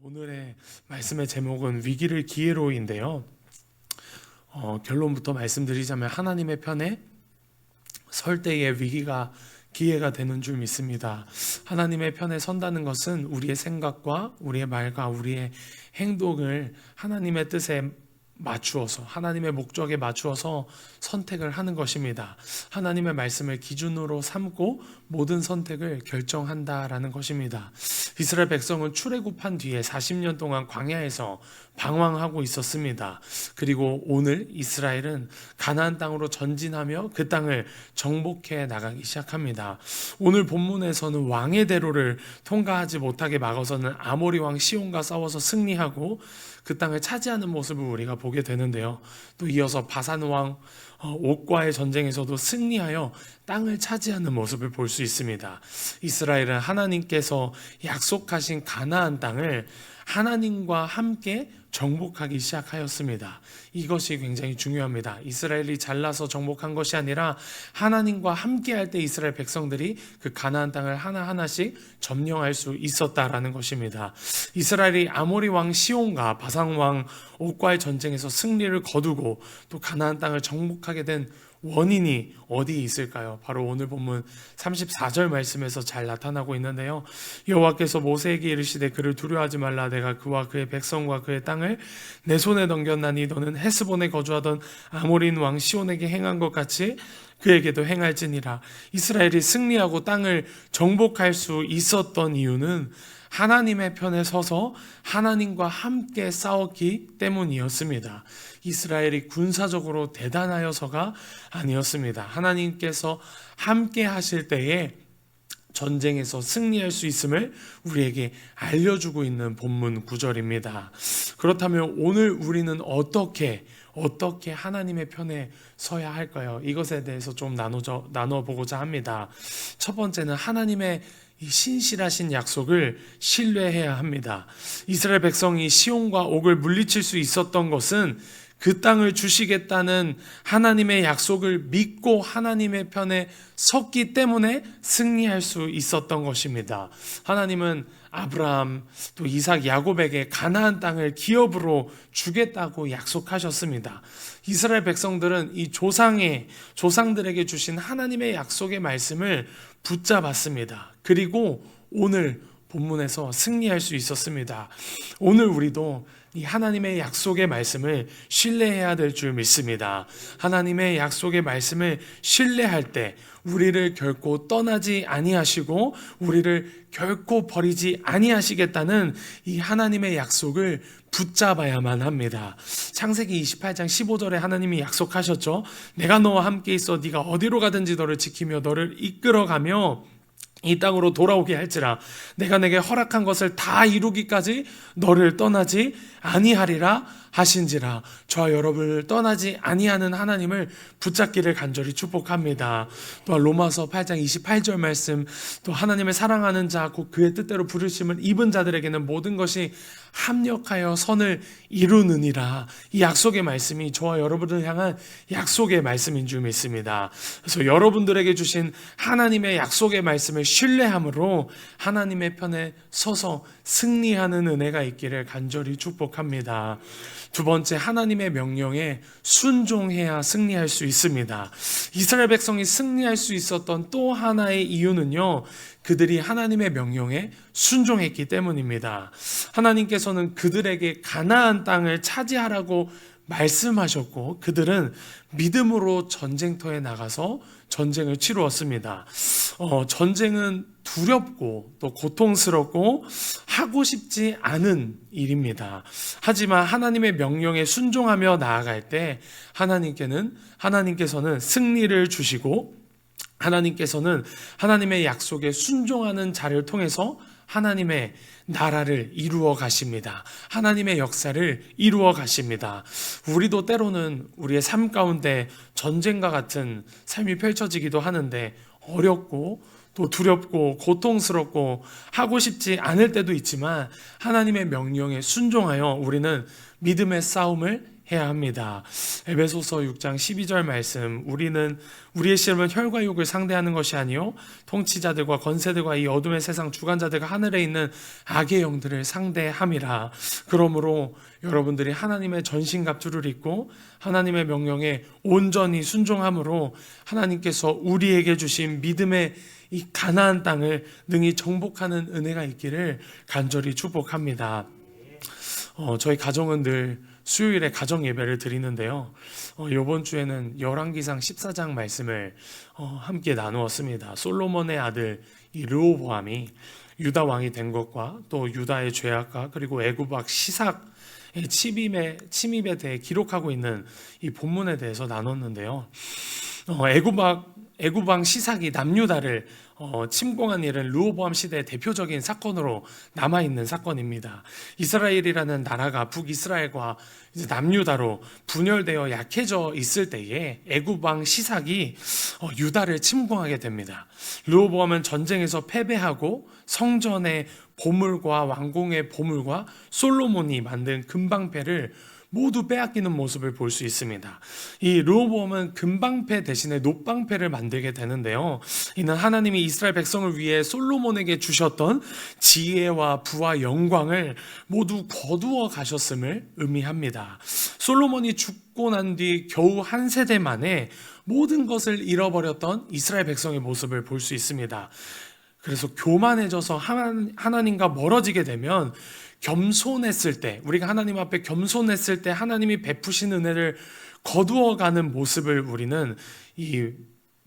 오늘의 말씀의 제목은 위기를 기회로인데요. 결론부터 말씀드리자면 하나님의 편에 설 때의 위기가 기회가 되는 줄 믿습니다. 하나님의 편에 선다는 것은 우리의 생각과 우리의 말과 우리의 행동을 하나님의 뜻에 맞추어서, 하나님의 목적에 맞추어서 선택을 하는 것입니다. 하나님의 말씀을 기준으로 삼고 모든 선택을 결정한다라는 것입니다. 이스라엘 백성은 출애굽한 뒤에 40년 동안 광야에서 방황하고 있었습니다. 그리고 오늘 이스라엘은 가나안 땅으로 전진하며 그 땅을 정복해 나가기 시작합니다. 오늘 본문에서는 왕의 대로를 통과하지 못하게 막아서는 아모리 왕 시온과 싸워서 승리하고 그 땅을 차지하는 모습을 우리가 보게 되는데요. 또 이어서 바산 왕 옥과의 전쟁에서도 승리하여 땅을 차지하는 모습을 볼 수 있습니다. 이스라엘은 하나님께서 약속하신 가나안 땅을 하나님과 함께 정복하기 시작하였습니다. 이것이 굉장히 중요합니다. 이스라엘이 잘나서 정복한 것이 아니라 하나님과 함께 할 때 이스라엘 백성들이 그 가나안 땅을 하나하나씩 점령할 수 있었다라는 것입니다. 이스라엘이 아모리 왕 시온과 바산 왕 옥과의 전쟁에서 승리를 거두고 또 가나안 땅을 정복하게 된 원인이 어디에 있을까요? 바로 오늘 본문 34절 말씀에서 잘 나타나고 있는데요. 여호와께서 모세에게 이르시되 그를 두려워하지 말라. 내가 그와 그의 백성과 그의 땅을 내 손에 넘겼나니 너는 헤스본에 거주하던 아모린 왕 시온에게 행한 것 같이 그에게도 행할지니라. 이스라엘이 승리하고 땅을 정복할 수 있었던 이유는 하나님의 편에 서서 하나님과 함께 싸웠기 때문이었습니다. 이스라엘이 군사적으로 대단하여서가 아니었습니다. 하나님께서 함께 하실 때에 전쟁에서 승리할 수 있음을 우리에게 알려주고 있는 본문 구절입니다. 그렇다면 오늘 우리는 어떻게 하나님의 편에 서야 할까요? 이것에 대해서 좀 나눠보고자 합니다. 첫 번째는 하나님의 이 신실하신 약속을 신뢰해야 합니다. 이스라엘 백성이 시온과 옥을 물리칠 수 있었던 것은 그 땅을 주시겠다는 하나님의 약속을 믿고 하나님의 편에 섰기 때문에 승리할 수 있었던 것입니다. 하나님은 아브라함 또 이삭 야곱에게 가나안 땅을 기업으로 주겠다고 약속하셨습니다. 이스라엘 백성들은 이 조상들에게 주신 하나님의 약속의 말씀을 붙잡았습니다. 그리고 오늘 본문에서 승리할 수 있었습니다. 오늘 우리도 이 하나님의 약속의 말씀을 신뢰해야 될 줄 믿습니다. 하나님의 약속의 말씀을 신뢰할 때 우리를 결코 떠나지 아니하시고 우리를 결코 버리지 아니하시겠다는 이 하나님의 약속을 붙잡아야만 합니다. 창세기 28장 15절에 하나님이 약속하셨죠. 내가 너와 함께 있어 네가 어디로 가든지 너를 지키며 너를 이끌어가며 이 땅으로 돌아오게 할지라. 내가 내게 허락한 것을 다 이루기까지 너를 떠나지 아니하리라 하신지라. 저와 여러분을 떠나지 아니하는 하나님을 붙잡기를 간절히 축복합니다. 또 로마서 8장 28절 말씀, 또 하나님을 사랑하는 자 곧 그의 뜻대로 부르심을 입은 자들에게는 모든 것이 합력하여 선을 이루느니라. 이 약속의 말씀이 저와 여러분을 향한 약속의 말씀인 줄 믿습니다. 그래서 여러분들에게 주신 하나님의 약속의 말씀을 신뢰함으로 하나님의 편에 서서 승리하는 은혜가 있기를 간절히 축복합니다. 두 번째, 하나님의 명령에 순종해야 승리할 수 있습니다. 이스라엘 백성이 승리할 수 있었던 또 하나의 이유는요, 그들이 하나님의 명령에 순종했기 때문입니다. 하나님께서는 그들에게 가나안 땅을 차지하라고 말씀하셨고 그들은 믿음으로 전쟁터에 나가서 전쟁을 치루었습니다. 전쟁은 두렵고 또 고통스럽고 하고 싶지 않은 일입니다. 하지만 하나님의 명령에 순종하며 나아갈 때 하나님께서는 승리를 주시고 하나님께서는 하나님의 약속에 순종하는 자를 통해서 하나님의 나라를 이루어 가십니다. 하나님의 역사를 이루어 가십니다. 우리도 때로는 우리의 삶 가운데 전쟁과 같은 삶이 펼쳐지기도 하는데 어렵고 또 두렵고 고통스럽고 하고 싶지 않을 때도 있지만 하나님의 명령에 순종하여 우리는 믿음의 싸움을 해야 합니다. 에베소서 6장 12절 말씀, 우리는 우리의 시험은 혈과 육을 상대하는 것이 아니요 통치자들과 권세들과 이 어둠의 세상 주관자들과 하늘에 있는 악의 영들을 상대함이라. 그러므로 여러분들이 하나님의 전신갑주를 입고 하나님의 명령에 온전히 순종함으로 하나님께서 우리에게 주신 믿음의 이 가나안 땅을 능히 정복하는 은혜가 있기를 간절히 축복합니다. 저희 가정은 늘 수요일에 가정 예배를 드리는데요. 이번 주에는 열왕기상 14장 말씀을 함께 나누었습니다. 솔로몬의 아들 이 르호보암이 유다 왕이 된 것과 또 유다의 죄악과 그리고 애굽 왕 시삭의 침입에 대해 기록하고 있는 이 본문에 대해서 나눴는데요. 애굽 왕 시삭이 남유다를 침공한 일은 르호보암 시대의 대표적인 사건으로 남아있는 사건입니다. 이스라엘이라는 나라가 북이스라엘과 이제 남유다로 분열되어 약해져 있을 때에 애굽 왕 시삭이 유다를 침공하게 됩니다. 르호보암은 전쟁에서 패배하고 성전의 보물과 왕궁의 보물과 솔로몬이 만든 금방패를 모두 빼앗기는 모습을 볼 수 있습니다. 이 르호보암은 금방패 대신에 놋방패를 만들게 되는데요. 이는 하나님이 이스라엘 백성을 위해 솔로몬에게 주셨던 지혜와 부와 영광을 모두 거두어 가셨음을 의미합니다. 솔로몬이 죽고 난 뒤 겨우 한 세대 만에 모든 것을 잃어버렸던 이스라엘 백성의 모습을 볼 수 있습니다. 그래서 교만해져서 하나님과 멀어지게 되면 겸손했을 때, 우리가 하나님 앞에 겸손했을 때 하나님이 베푸신 은혜를 거두어가는 모습을 우리는 이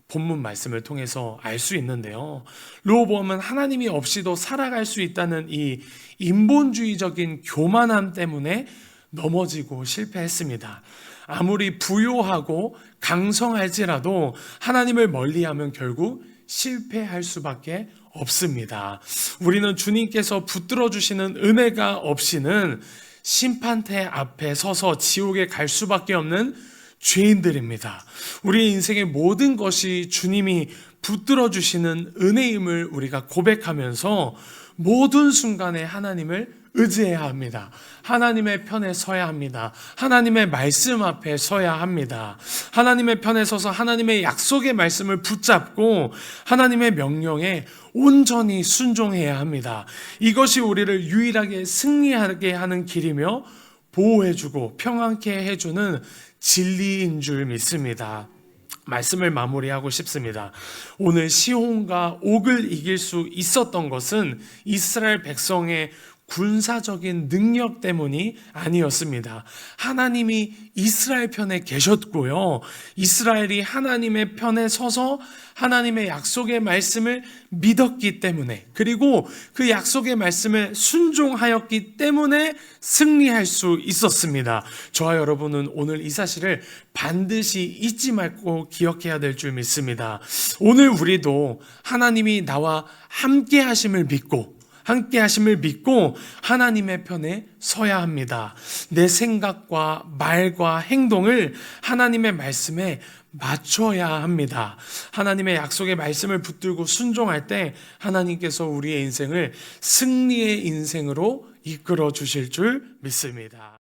본문 말씀을 통해서 알 수 있는데요. 르호보암은 하나님이 없이도 살아갈 수 있다는 이 인본주의적인 교만함 때문에 넘어지고 실패했습니다. 아무리 부요하고 강성할지라도 하나님을 멀리하면 결국 실패할 수밖에 없습니다. 우리는 주님께서 붙들어 주시는 은혜가 없이는 심판대 앞에 서서 지옥에 갈 수밖에 없는 죄인들입니다. 우리의 인생의 모든 것이 주님이 붙들어 주시는 은혜임을 우리가 고백하면서 모든 순간에 하나님을 의지해야 합니다. 하나님의 편에 서야 합니다. 하나님의 말씀 앞에 서야 합니다. 하나님의 편에 서서 하나님의 약속의 말씀을 붙잡고 하나님의 명령에 온전히 순종해야 합니다. 이것이 우리를 유일하게 승리하게 하는 길이며 보호해주고 평안케 해주는 진리인 줄 믿습니다. 말씀을 마무리하고 싶습니다. 오늘 시혼과 옥을 이길 수 있었던 것은 이스라엘 백성의 군사적인 능력 때문이 아니었습니다. 하나님이 이스라엘 편에 계셨고요. 이스라엘이 하나님의 편에 서서 하나님의 약속의 말씀을 믿었기 때문에, 그리고 그 약속의 말씀에 순종하였기 때문에 승리할 수 있었습니다. 저와 여러분은 오늘 이 사실을 반드시 잊지 말고 기억해야 될 줄 믿습니다. 오늘 우리도 하나님이 나와 함께 하심을 믿고 하나님의 편에 서야 합니다. 내 생각과 말과 행동을 하나님의 말씀에 맞춰야 합니다. 하나님의 약속의 말씀을 붙들고 순종할 때 하나님께서 우리의 인생을 승리의 인생으로 이끌어 주실 줄 믿습니다.